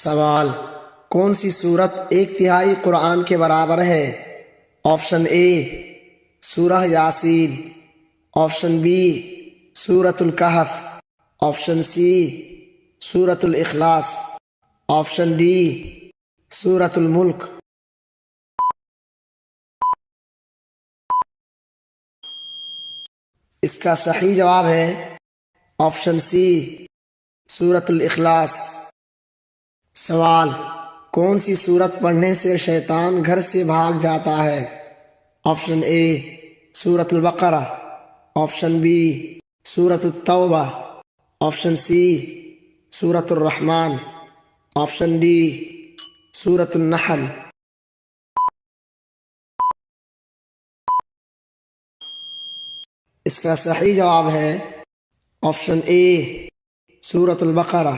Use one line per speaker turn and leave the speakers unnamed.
सवाल, कौन सी सूरत एक तिहाई कुरान के बराबर है? Option A Surah Yasin, option B Suratul Kahf, option C Suratul Ikhlas, option D Suratul Mulk. इसका सही जवाब है ऑप्शन सी सूरतुल इखलास। सवाल, कौन सी सूरत पढ़ने से शैतान घर से भाग जाता है? ऑप्शन ए सूरतुल बकरा, option B Suratul Tauba, option C Suratul Rahman, option D Suratul Nahl. इसका सही जवाब है ऑप्शन ए सूरतुल बकरा।